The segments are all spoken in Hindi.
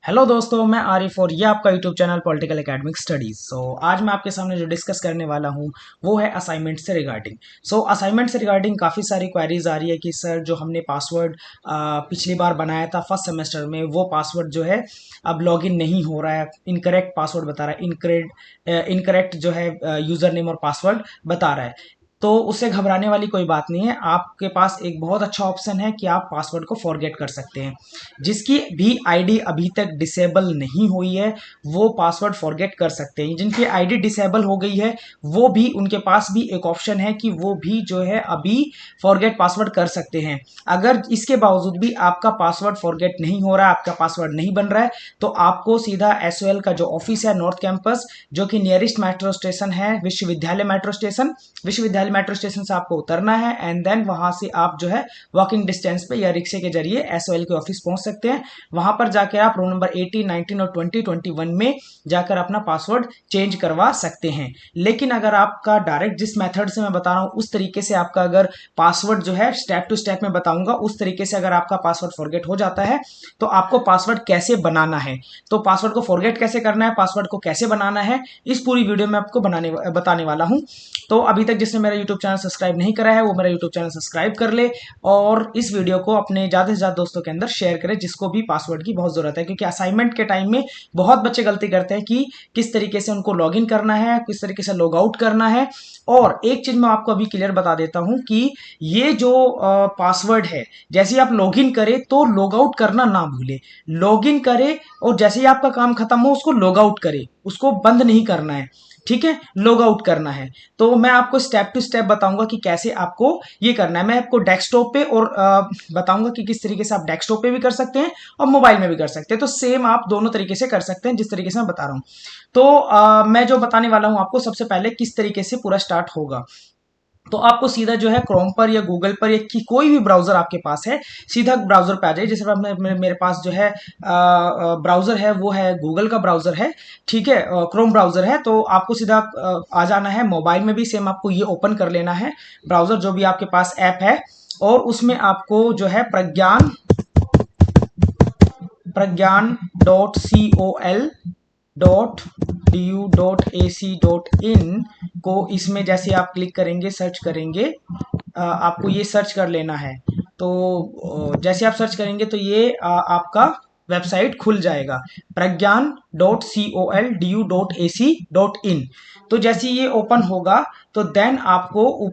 हेलो दोस्तों, मैं आरिफ और ये आपका YouTube channel political academic studies. आज मैं आपके सामने जो डिस्कस करने वाला हूँ वो है असाइनमेंट से रिगार्डिंग। असाइनमेंट से रिगार्डिंग काफ़ी सारी क्वेरीज आ रही है कि सर जो हमने पासवर्ड पिछली बार बनाया था फर्स्ट सेमेस्टर में वो पासवर्ड जो है अब लॉगिन नहीं हो रहा है, इनकरेक्ट पासवर्ड बता रहा है, इनकरेक्ट जो है यूज़र नेम और पासवर्ड बता रहा है। तो उससे घबराने वाली कोई बात नहीं है। आपके पास एक बहुत अच्छा ऑप्शन है कि आप पासवर्ड को फॉरगेट कर सकते हैं। जिसकी भी आईडी अभी तक डिसेबल नहीं हुई है वो पासवर्ड फॉरगेट कर सकते हैं। जिनकी आईडी डिसेबल हो गई है वो भी, उनके पास भी एक ऑप्शन है कि वो भी जो है अभी फॉरगेट पासवर्ड कर सकते हैं। अगर इसके बावजूद भी आपका पासवर्ड फॉरगेट नहीं हो रहा है, आपका पासवर्ड नहीं बन रहा है, तो आपको सीधा एसओएल का जो ऑफिस है नॉर्थ कैंपस, जो कि नियरेस्ट मेट्रो स्टेशन है विश्वविद्यालय मेट्रो स्टेशन से आपको उतरना है एंड देन वहां से आप जो है वॉकिंग डिस्टेंस पे या रिक्शे के जरिए एसओएल के ऑफिस पहुंच सकते हैं। वहां पर जाकर आप रोल नंबर 18, 19 और 2021 में जाकर अपना पासवर्ड चेंज करवा सकते हैं। लेकिन अगर आपका डायरेक्ट जिस मेथड से मैं बता रहा हूं उस तरीके से आपका अगर पासवर्ड जो है स्टेप टू स्टेप में बताऊंगा, उस तरीके से अगर आपका पासवर्ड फॉरगेट हो जाता है तो आपको पासवर्ड कैसे बनाना है, तो पासवर्ड को फॉरगेट कैसे करना है, पासवर्ड को कैसे बनाना है, इस पूरी वीडियो में आपको बताने वाला हूं। तो अभी तक जिसने मेरा यूट्यूब चैनल सब्सक्राइब नहीं करा है वो मेरा यूट्यूब चैनल सब्सक्राइब कर ले और इस वीडियो को अपने ज़्यादा से ज़्यादा दोस्तों के अंदर शेयर करें जिसको भी पासवर्ड की बहुत ज़रूरत है। क्योंकि असाइनमेंट के टाइम में बहुत बच्चे गलती करते हैं कि किस तरीके से उनको लॉगिन करना है, किस तरीके से लॉग आउट करना है। और एक चीज़ मैं आपको अभी क्लियर बता देता हूं कि ये जो पासवर्ड है, जैसे ही आप लॉगिन करें तो लॉग आउट करना ना भूले। लॉगिन करें और जैसे ही आपका काम खत्म हो उसको लॉग आउट करें, उसको बंद नहीं करना है, ठीक है, लॉग आउट करना है। तो मैं आपको स्टेप टू स्टेप बताऊंगा कि कैसे आपको ये करना है। मैं आपको डेस्कटॉप पे और बताऊंगा कि किस तरीके से आप डेस्कटॉप पे भी कर सकते हैं और मोबाइल में भी कर सकते हैं। तो सेम आप दोनों तरीके से कर सकते हैं जिस तरीके से मैं बता रहा हूं। तो मैं जो बताने वाला हूं आपको, सबसे पहले किस तरीके से पूरा स्टार्ट होगा। तो आपको सीधा जो है क्रोम पर या गूगल पर या कोई भी ब्राउजर आपके पास है, सीधा ब्राउजर पे आ जाए। जैसे मेरे पास जो है ब्राउजर है वो है गूगल का ब्राउजर है, ठीक है, क्रोम ब्राउजर है। तो आपको सीधा आ जाना है। मोबाइल में भी सेम आपको ये ओपन कर लेना है ब्राउजर, जो भी आपके पास ऐप है, और उसमें आपको जो है प्रज्ञान .col.du.ac.in को इसमें जैसे आप क्लिक करेंगे, सर्च करेंगे, आपको ये सर्च कर लेना है। तो जैसे आप सर्च करेंगे तो ये आपका वेबसाइट खुल जाएगा, pragyan.col.du.ac.in। तो जैसे ये ओपन होगा तो देन आपको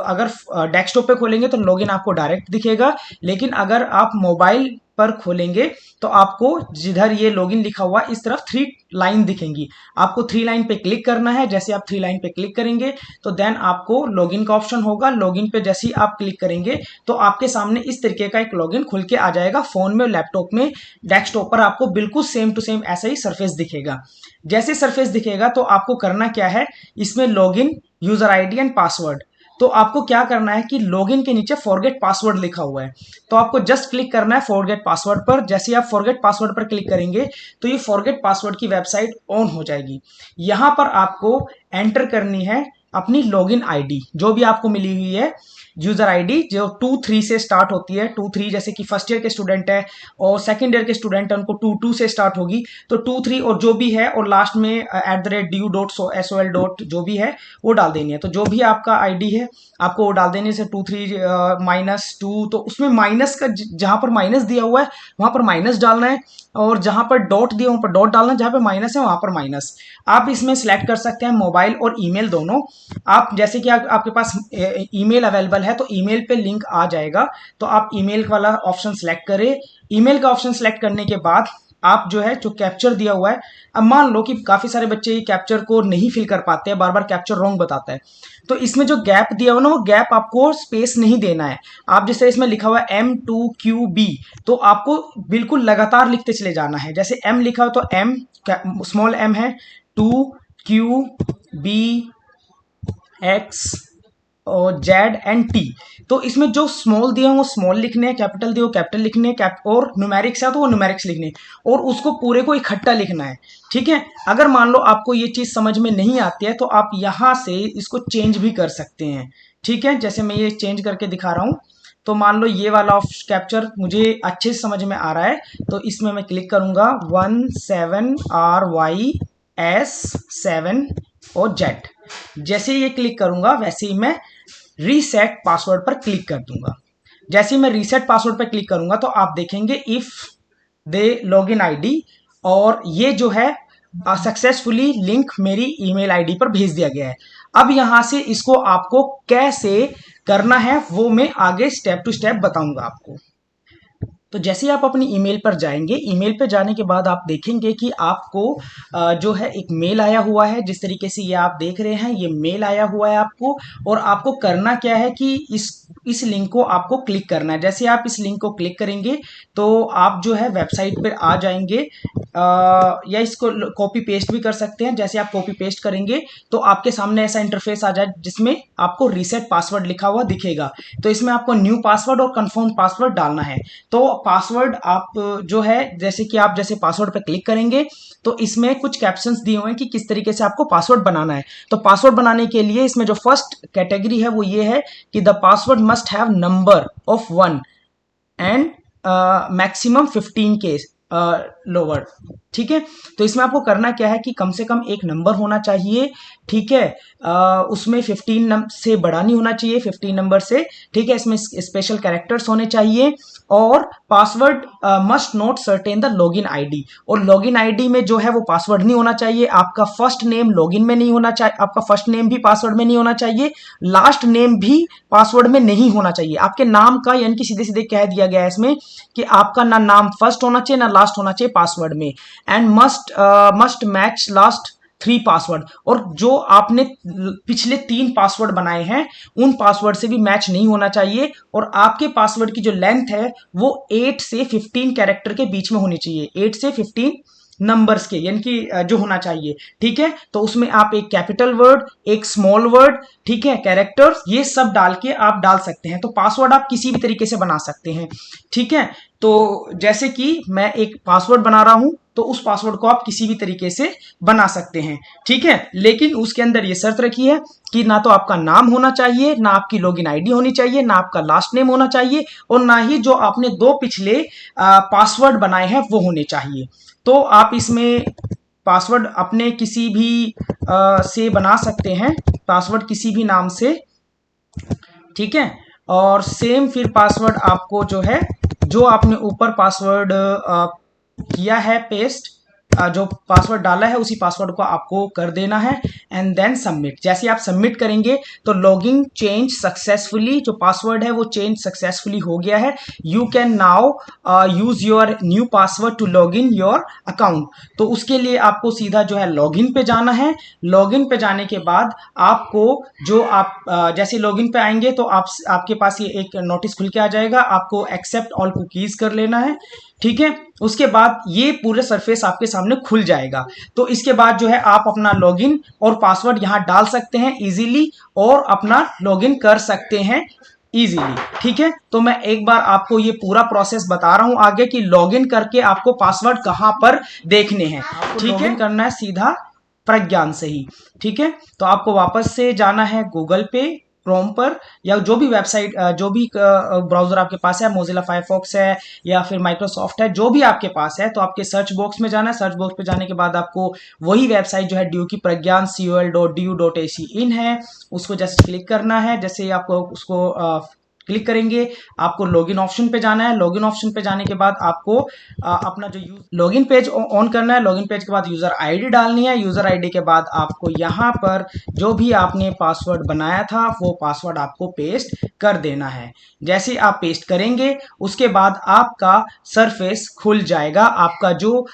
अगर डेस्कटॉप पे खोलेंगे तो लॉगिन आपको डायरेक्ट दिखेगा, लेकिन अगर आप मोबाइल पर खोलेंगे तो आपको जिधर ये लॉगिन लिखा हुआ इस तरफ 3 लाइन दिखेंगी। आपको 3 लाइन पे क्लिक करना है। जैसे आप 3 लाइन पे क्लिक करेंगे तो देन आपको लॉगिन का ऑप्शन होगा। लॉगिन पे जैसे ही आप क्लिक करेंगे तो आपके सामने इस तरीके का एक लॉगिन खुल के आ जाएगा। फोन में, लैपटॉप में, डेस्कटॉप पर आपको बिल्कुल सेम टू सेम ऐसा ही सरफेस दिखेगा। जैसे सरफेस दिखेगा तो आपको करना क्या है, इसमें login, user ID and password. तो आपको क्या करना है कि लॉगिन के नीचे फॉरगेट पासवर्ड लिखा हुआ है, तो आपको जस्ट क्लिक करना है फॉरगेट पासवर्ड पर। जैसे आप फॉरगेट पासवर्ड पर क्लिक करेंगे तो ये फॉरगेट पासवर्ड की वेबसाइट ऑन हो जाएगी। यहां पर आपको एंटर करनी है अपनी लॉगिन आईडी जो भी आपको मिली हुई है, यूजर आईडी जो 2-3 से स्टार्ट होती है। 2-3 जैसे कि फर्स्ट ईयर के स्टूडेंट है और सेकंड ईयर के स्टूडेंट है उनको 2-2 से स्टार्ट होगी, तो 2-3 और जो भी है, और लास्ट में @du.sol. जो भी है वो डाल देनी है। तो जो भी आपका आईडी है आपको वो डाल देनी है। 2-3 -2, तो उसमें माइनस का जहां पर माइनस दिया हुआ है वहां पर माइनस डालना है, और जहां पर डॉट दिया वहां पर डॉट डालना है, जहां पर माइनस है वहां पर माइनस। आप इसमें सिलेक्ट कर सकते हैं मोबाइल और ईमेल दोनों। आप जैसे कि आपके पास ईमेल अवेलेबल है तो ईमेल पे लिंक आ जाएगा, तो आप ईमेल वाला ऑप्शन सेलेक्ट करें। ईमेल का ऑप्शन सेलेक्ट करने के बाद आप जो है जो कैप्चर दिया हुआ है, अब मान लो कि काफी सारे बच्चे ये कैप्चर को नहीं फिल कर पाते हैं, बार बार कैप्चर रॉन्ग बताता है, तो इसमें जो गैप दिया हुआ ना वो गैप आपको स्पेस नहीं देना है। आप जैसे इसमें लिखा हुआ है M2QB, तो आपको बिल्कुल लगातार लिखते चले जाना है। जैसे M लिखा हो तो M स्मॉल m है, 2QBX और Z&T। तो इसमें जो स्मॉल दिए वो स्मॉल लिखने हैं, कैपिटल दिए वो कैपिटल लिखने हैं, और न्यूमेरिक्स है तो वो न्यूमेरिक्स लिखने हैं, और उसको पूरे को इकट्ठा लिखना है, ठीक है। अगर मान लो आपको ये चीज समझ में नहीं आती है तो आप यहां से इसको चेंज भी कर सकते हैं, ठीक है। जैसे मैं ये चेंज करके दिखा रहा हूं, तो मान लो ये वाला ऑफ कैप्चर मुझे अच्छे से समझ में आ रहा है, तो इसमें मैं क्लिक करूंगा 17RYS7 और Z। जैसे ये क्लिक करूंगा वैसे ही मैं रीसेट पासवर्ड पर क्लिक कर दूंगा। जैसे ही मैं रीसेट पासवर्ड पर क्लिक करूंगा तो आप देखेंगे इफ दे लॉगिन आईडी, और ये जो है सक्सेसफुली लिंक मेरी ईमेल आईडी पर भेज दिया गया है। अब यहां से इसको आपको कैसे करना है वो मैं आगे स्टेप टू स्टेप बताऊंगा आपको। तो जैसे ही आप अपनी ईमेल पर जाएंगे, ईमेल पर जाने के बाद आप देखेंगे कि आपको जो है एक मेल आया हुआ है। जिस तरीके से ये आप देख रहे हैं, ये मेल आया हुआ है आपको, और आपको करना क्या है कि इस लिंक को आपको क्लिक करना है। जैसे आप इस लिंक को क्लिक करेंगे तो आप जो है वेबसाइट पर आ जाएंगे, या इसको कॉपी पेस्ट भी कर सकते हैं। जैसे आप कॉपी पेस्ट करेंगे तो आपके सामने ऐसा इंटरफेस आ जाए जिसमें आपको रीसेट पासवर्ड लिखा हुआ दिखेगा। तो इसमें आपको न्यू पासवर्ड और कंफर्म पासवर्ड डालना है। तो पासवर्ड आप जो है जैसे कि आप जैसे पासवर्ड पे क्लिक करेंगे तो इसमें कुछ कैप्शंस दिए हुए हैं कि किस तरीके से आपको पासवर्ड बनाना है। तो पासवर्ड बनाने के लिए इसमें जो फर्स्ट कैटेगरी है वो ये है कि the password must have number of 1 and maximum 15 के लोअर। ठीक है, तो इसमें आपको करना क्या है कि कम से कम एक नंबर होना चाहिए। ठीक है, उसमें 15 से बड़ा नहीं होना चाहिए, 15 नंबर से। ठीक है, इसमें स्पेशल कैरेक्टर्स होने चाहिए, और password must not certain the login ID. और लॉगिन आईडी में जो है वो पासवर्ड नहीं होना चाहिए। आपका फर्स्ट नेम लॉगिन में नहीं होना चाहिए, आपका फर्स्ट नेम भी पासवर्ड में नहीं होना चाहिए, लास्ट नेम भी पासवर्ड में नहीं होना चाहिए। आपके नाम का यानी कि सीधे सीधे कह दिया गया है इसमें कि आपका ना नाम फर्स्ट होना चाहिए ना लास्ट होना चाहिए पासवर्ड में। And must match last 3 password, और जो आपने पिछले 3 पासवर्ड बनाए हैं उन पासवर्ड से भी मैच नहीं होना चाहिए। और आपके पासवर्ड की जो लेंथ है वो 8 से 15 कैरेक्टर के बीच में होनी चाहिए, 8 से 15 नंबर्स के यानी कि जो होना चाहिए। ठीक है, तो उसमें आप एक कैपिटल वर्ड, एक स्मॉल वर्ड, ठीक है, कैरेक्टर्स, ये सब डाल के आप डाल सकते हैं। तो पासवर्ड आप किसी भी तरीके से बना सकते हैं। ठीक है, तो जैसे कि मैं एक पासवर्ड बना रहा हूं तो उस पासवर्ड को आप किसी भी तरीके से बना सकते हैं। ठीक है, लेकिन उसके अंदर ये शर्त रखी है कि ना तो आपका नाम होना चाहिए, ना आपकी लॉगिन आईडी होनी चाहिए, ना आपका लास्ट नेम होना चाहिए, और ना ही जो आपने 2 पिछले पासवर्ड बनाए हैं वो होने चाहिए। तो आप इसमें पासवर्ड अपने किसी भी से बना सकते हैं, पासवर्ड किसी भी नाम से। ठीक है, और सेम फिर पासवर्ड आपको जो है जो आपने ऊपर पासवर्ड किया है पेस्ट, जो पासवर्ड डाला है उसी पासवर्ड को आपको कर देना है, एंड देन सबमिट। जैसे आप सबमिट करेंगे तो लॉगिंग चेंज सक्सेसफुली, जो पासवर्ड है वो चेंज सक्सेसफुली हो गया है। You can now use your new password to log in your account. तो उसके लिए आपको सीधा जो है लॉगिन पे जाना है। लॉगिन पे जाने के बाद आपको जो आप जैसे लॉगिन पे आएंगे तो आपके पास ये एक नोटिस खुल के आ जाएगा, आपको एक्सेप्ट ऑल कुकीज कर लेना है। ठीक है, उसके बाद ये पूरे सरफेस आपके सामने खुल जाएगा। तो इसके बाद जो है आप अपना लॉगिन और पासवर्ड यहां डाल सकते हैं इजीली, और अपना लॉगिन कर सकते हैं इजीली। ठीक है, तो मैं एक बार आपको ये पूरा प्रोसेस बता रहा हूं आगे कि लॉगिन करके आपको पासवर्ड कहां पर देखने हैं। ठीक है, करना है सीधा प्रज्ञान से ही। ठीक है, तो आपको वापस से जाना है गूगल पे, क्रोम पर, या जो भी वेबसाइट जो भी ब्राउजर आपके पास है, मोजिला फायरफॉक्स है या फिर माइक्रोसॉफ्ट है, जो भी आपके पास है, तो आपके सर्च बॉक्स में जाना है। सर्च बॉक्स पे जाने के बाद आपको वही वेबसाइट जो है ड्यू की प्रज्ञान col.du.ac.in है, उसको जस्ट क्लिक करना है। जैसे आपको उसको क्लिक करेंगे आपको लॉगिन ऑप्शन पे जाना है। लॉगिन ऑप्शन पे जाने के बाद आपको अपना जो लॉगिन पेज ऑन करना है। लॉगिन पेज के बाद यूजर आईडी डालनी है। यूजर आईडी के बाद आपको यहाँ पर जो भी आपने पासवर्ड बनाया था वो पासवर्ड आपको पेस्ट कर देना है। जैसे आप पेस्ट करेंगे उसके बाद आपका सरफेस खुल जाएगा, आपका जो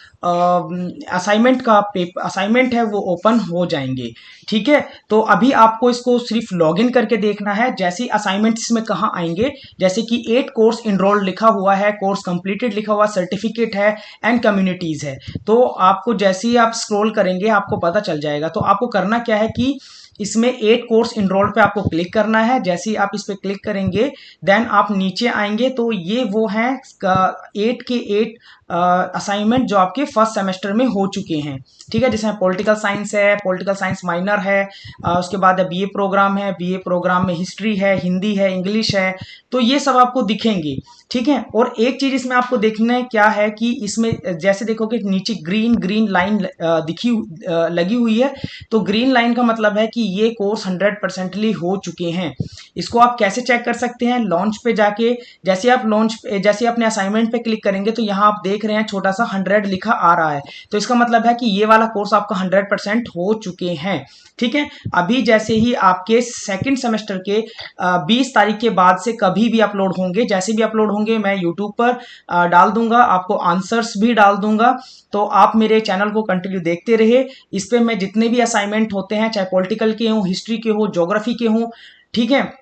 असाइनमेंट है वो ओपन हो जाएंगे। ठीक है, तो अभी आपको इसको सिर्फ लॉगिन करके देखना है। जैसे असाइनमेंट्स में कहाँ आएंगे, जैसे कि 8 कोर्स इनरोल्ड लिखा हुआ है, कोर्स कंप्लीटेड लिखा हुआ, सर्टिफिकेट है एंड कम्युनिटीज है। तो आपको जैसे ही आप स्क्रॉल करेंगे आपको पता चल जाएगा। तो आपको करना क्या है कि इसमें 8 कोर्स इनरोल्ड पे आपको क्लिक करना है। जैसे ही आप इस पे क्लिक करेंगे देन आप नीचे आएंगे तो ये वो हैं 8 के 8 असाइनमेंट जो आपके फर्स्ट सेमेस्टर में हो चुके हैं, ठीक है, जिसमें पॉलिटिकल साइंस है, पॉलिटिकल साइंस माइनर है, उसके बाद बीए प्रोग्राम है, बीए प्रोग्राम में हिस्ट्री है, हिंदी है, इंग्लिश है, तो ये सब आपको दिखेंगे, ठीक है। और एक चीज इसमें आपको देखना है क्या है कि इसमें जैसे देखोगे नीचे ग्रीन ग्रीन लाइन लगी हुई है, तो ग्रीन लाइन का मतलब है कि ये कोर्स 100% हो चुके हैं। इसको आप कैसे चेक कर सकते हैं? लॉन्च पे जाके जैसे अपने असाइनमेंट पे क्लिक करेंगे तो यहाँ आप देख रहे हैं छोटा सा 100 लिखा आ रहा है, तो इसका मतलब है कि ये वाला कोर्स आपका 100% हो चुके हैं, ठीक है। अभी जैसे ही आपके सेकंड सेमेस्टर के 20 तारीख के बाद से कभी भी अपलोड होंगे, जैसे भी अपलोड होंगे मैं यूट्यूब पर डाल दूंगा, आपको आंसर्स भी डाल दूंगा, तो आप मेरे चैनल को कंटिन्यू देखते रहिए। इस पे मैं जितने भी असाइनमेंट होते हैं, चाहे पॉलिटिकल के हों, हिस्ट्री के हो, ज्योग्राफी के हों, ठीक है,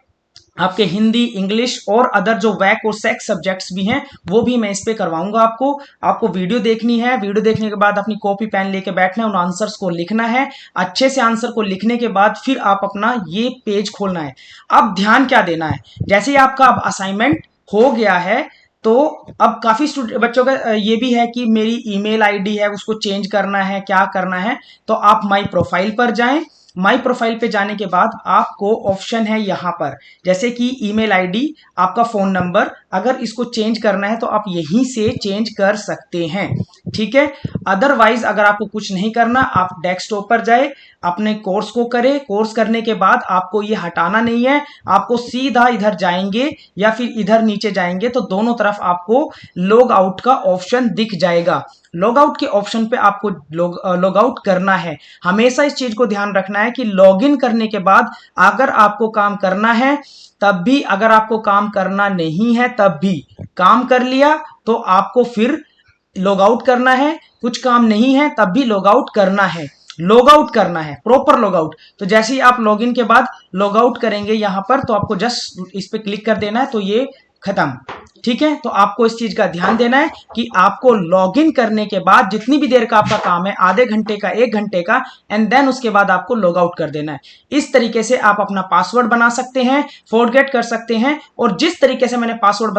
आपके हिंदी, इंग्लिश और अदर जो वैक और सेक्स सब्जेक्ट्स भी हैं, वो भी मैं इस पे करवाऊंगा। आपको वीडियो देखनी है, वीडियो देखने के बाद अपनी कॉपी पेन लेके बैठना है, उन आंसर्स को लिखना है, अच्छे से आंसर को लिखने के बाद फिर आप अपना ये पेज खोलना है। अब ध्यान क्या देना है, जैसे ही आपका अब असाइनमेंट हो गया है, तो अब काफी बच्चों का ये भी है कि मेरी ईमेल आईडी है उसको चेंज करना है, क्या करना है, तो आप माई प्रोफाइल पर जाएं। माई प्रोफाइल पे जाने के बाद आपको ऑप्शन है यहाँ पर, जैसे कि ईमेल आईडी, आपका फोन नंबर, अगर इसको चेंज करना है तो आप यहीं से चेंज कर सकते हैं, ठीक है। अदरवाइज अगर आपको कुछ नहीं करना, आप डेस्कटॉप पर जाए, अपने कोर्स को करें, कोर्स करने के बाद आपको ये हटाना नहीं है, आपको सीधा इधर जाएंगे या फिर इधर नीचे जाएंगे तो दोनों तरफ आपको लॉग आउट का ऑप्शन दिख जाएगा। लॉग आउट के ऑप्शन पे आपको लॉग आउट करना है। हमेशा इस चीज को ध्यान रखना है कि लॉगिन करने के बाद अगर आपको काम करना है तब भी, अगर आपको काम करना नहीं है तब भी, काम कर लिया तो आपको फिर लॉग आउट करना है, कुछ काम नहीं है तब भी लॉग आउट करना है, लॉग आउट करना है, प्रॉपर लॉग आउट। तो जैसे ही आप लॉगिन के बाद लॉग आउट करेंगे यहां पर, तो आपको जस्ट इस पे क्लिक कर देना है, तो ये खत्म, ठीक है। तो आपको इस चीज का ध्यान देना है कि आपको लॉगिन करने के बाद जितनी भी देर का आपका काम है, आधे घंटे का, 1 घंटे का, एंड देन उसके बाद आपको लॉग आउट कर देना है। इस तरीके से आप अपना पासवर्ड बना सकते हैं, फॉरगेट कर सकते हैं, और जिस तरीके से मैंने पासवर्ड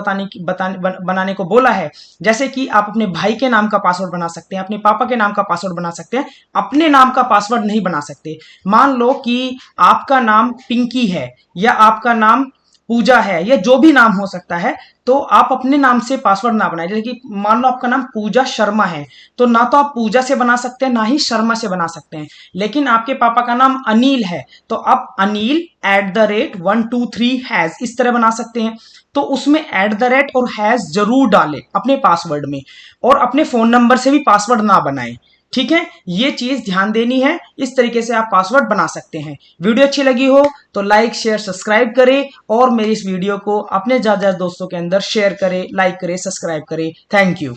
बनाने को बोला है, जैसे कि आप अपने भाई के नाम का पासवर्ड बना सकते हैं, अपने पापा के नाम का पासवर्ड बना सकते हैं, अपने नाम का पासवर्ड नहीं बना सकते। मान लो कि आपका नाम पिंकी है या आपका नाम पूजा है, या जो भी नाम हो सकता है, तो आप अपने नाम से पासवर्ड ना बनाएं। जैसे कि मान लो आपका नाम पूजा शर्मा है, तो ना तो आप पूजा से बना सकते हैं, ना ही शर्मा से बना सकते हैं। लेकिन आपके पापा का नाम अनिल है, तो आप अनिल @123 इस तरह बना सकते हैं। तो उसमें @ और हैज जरूर डालें अपने पासवर्ड में, और अपने फोन नंबर से भी पासवर्ड ना बनाएं, ठीक है। ये चीज ध्यान देनी है, इस तरीके से आप पासवर्ड बना सकते हैं। वीडियो अच्छी लगी हो तो लाइक, शेयर, सब्सक्राइब करें, और मेरी इस वीडियो को अपने ज्यादा दोस्तों के अंदर शेयर करें, लाइक करें, सब्सक्राइब करें। Thank you.